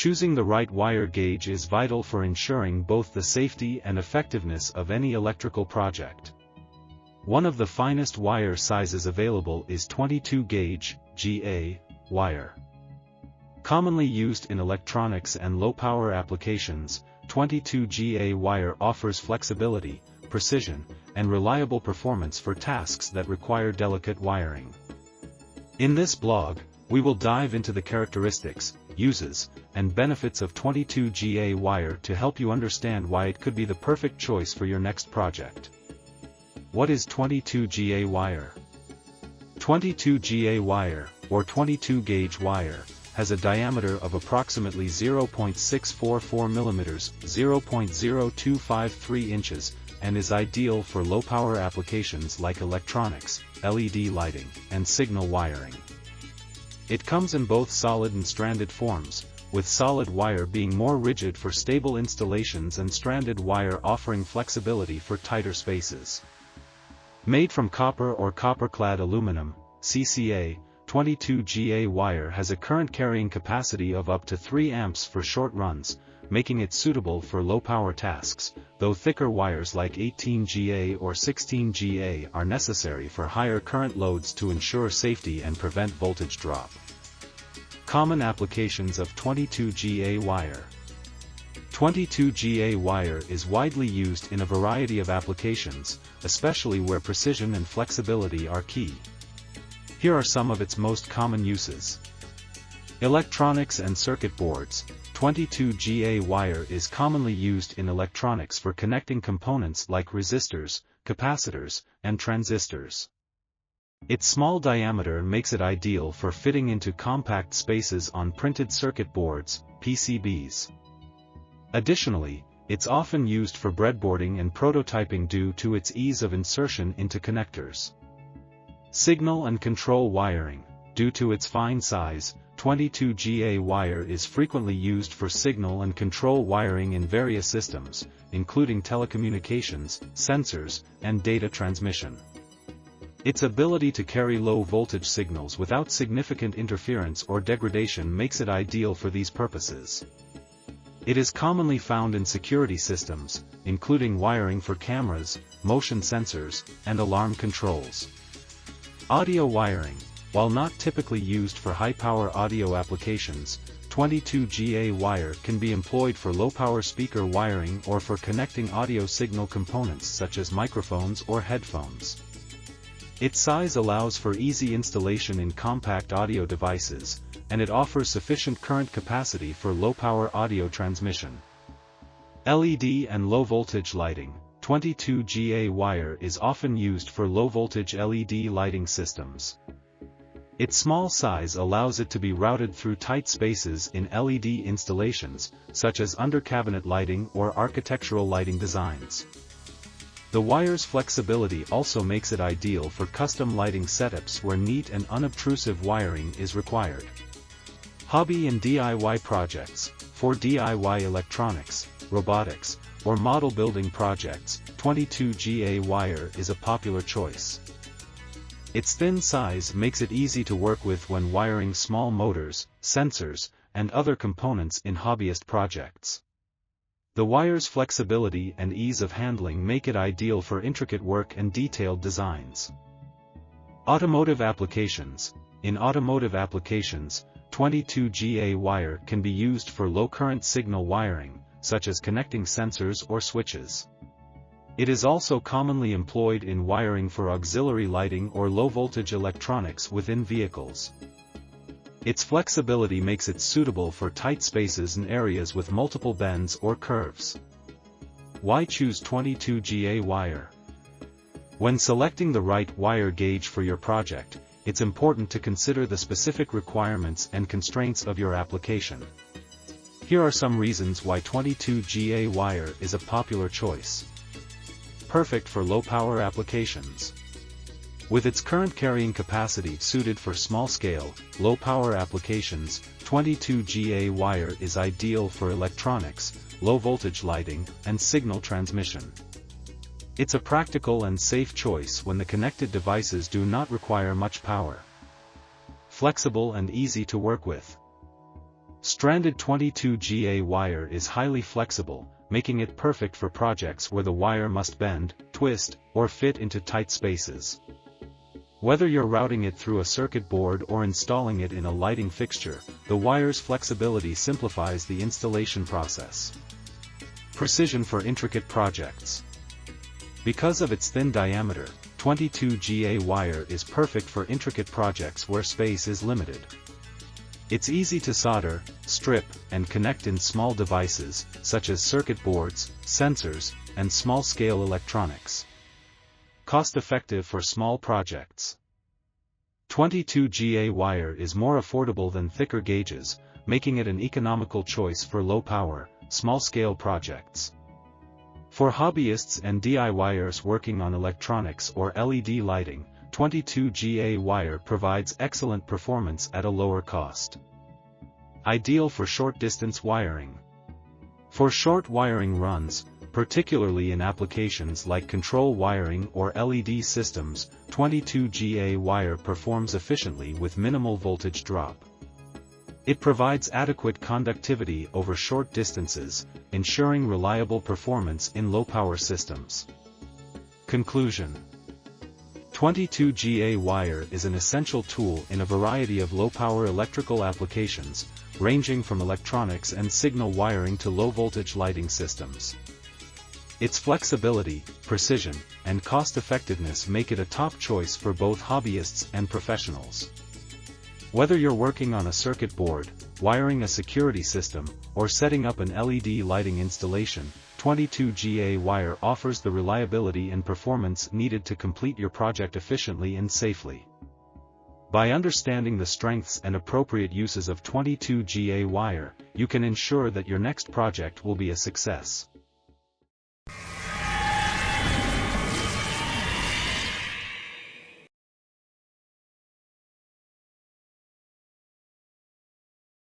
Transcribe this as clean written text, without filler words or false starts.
Choosing the right wire gauge is vital for ensuring both the safety and effectiveness of any electrical project. One of the finest wire sizes available is 22 gauge GA wire. Commonly used in electronics and low-power applications, 22 GA wire offers flexibility, precision, and reliable performance for tasks that require delicate wiring. In this blog, we will dive into the characteristics, uses, and benefits of 22 GA wire to help you understand why it could be the perfect choice for your next project. What is 22 GA wire? 22 GA wire, or 22 gauge wire, has a diameter of approximately 0.644 mm, 0.0253 inches, and is ideal for low-power applications like electronics, LED lighting, and signal wiring. It comes in both solid and stranded forms, with solid wire being more rigid for stable installations and stranded wire offering flexibility for tighter spaces. Made from copper or copper-clad aluminum, CCA, 22 GA wire has a current carrying capacity of up to 3 amps for short runs, making it suitable for low-power tasks, though thicker wires like 18 GA or 16 GA are necessary for higher current loads to ensure safety and prevent voltage drop. Common applications of 22 GA wire. 22 GA wire is widely used in a variety of applications, especially where precision and flexibility are key. Here are some of its most common uses. Electronics and circuit boards. 22 GA wire is commonly used in electronics for connecting components like resistors, capacitors, and transistors. Its small diameter makes it ideal for fitting into compact spaces on printed circuit boards, PCBs. Additionally, it's often used for breadboarding and prototyping due to its ease of insertion into connectors. Signal and control wiring. Due to its fine size, 22 GA wire is frequently used for signal and control wiring in various systems, including telecommunications, sensors, and data transmission. Its ability to carry low-voltage signals without significant interference or degradation makes it ideal for these purposes. It is commonly found in security systems, including wiring for cameras, motion sensors, and alarm controls. Audio wiring. While not typically used for high-power audio applications, 22 GA wire can be employed for low-power speaker wiring or for connecting audio signal components such as microphones or headphones. Its size allows for easy installation in compact audio devices, and it offers sufficient current capacity for low-power audio transmission. LED and low-voltage lighting. 22 GA wire is often used for low-voltage LED lighting systems. Its small size allows it to be routed through tight spaces in LED installations, such as under-cabinet lighting or architectural lighting designs. The wire's flexibility also makes it ideal for custom lighting setups where neat and unobtrusive wiring is required. Hobby and DIY projects. For DIY electronics, robotics, or model building projects, 22 GA wire is a popular choice. Its thin size makes it easy to work with when wiring small motors, sensors, and other components in hobbyist projects. The wire's flexibility and ease of handling make it ideal for intricate work and detailed designs. Automotive applications. In automotive applications, 22 GA wire can be used for low-current signal wiring, such as connecting sensors or switches. It is also commonly employed in wiring for auxiliary lighting or low-voltage electronics within vehicles. Its flexibility makes it suitable for tight spaces and areas with multiple bends or curves. Why choose 22 GA wire? When selecting the right wire gauge for your project, it's important to consider the specific requirements and constraints of your application. Here are some reasons why 22 GA wire is a popular choice. Perfect for low-power applications. With its current carrying capacity suited for small-scale, low-power applications, 22 GA wire is ideal for electronics, low-voltage lighting, and signal transmission. It's a practical and safe choice when the connected devices do not require much power. Flexible and easy to work with. Stranded 22GA wire is highly flexible, making it perfect for projects where the wire must bend, twist, or fit into tight spaces. Whether you're routing it through a circuit board or installing it in a lighting fixture, the wire's flexibility simplifies the installation process. Precision for intricate projects. Because of its thin diameter, 22GA wire is perfect for intricate projects where space is limited. It's easy to solder, strip, and connect in small devices, such as circuit boards, sensors, and small-scale electronics. Cost-effective for small projects. 22GA wire is more affordable than thicker gauges, making it an economical choice for low-power, small-scale projects. For hobbyists and DIYers working on electronics or LED lighting, 22GA wire provides excellent performance at a lower cost. Ideal for short-distance wiring. For short wiring runs, particularly in applications like control wiring or LED systems, 22GA wire performs efficiently with minimal voltage drop. It provides adequate conductivity over short distances, ensuring reliable performance in low-power systems. Conclusion: 22GA wire is an essential tool in a variety of low-power electrical applications, ranging from electronics and signal wiring to low-voltage lighting systems. Its flexibility, precision, and cost-effectiveness make it a top choice for both hobbyists and professionals. Whether you're working on a circuit board, wiring a security system, or setting up an LED lighting installation, 22GA wire offers the reliability and performance needed to complete your project efficiently and safely. By understanding the strengths and appropriate uses of 22GA wire, you can ensure that your next project will be a success.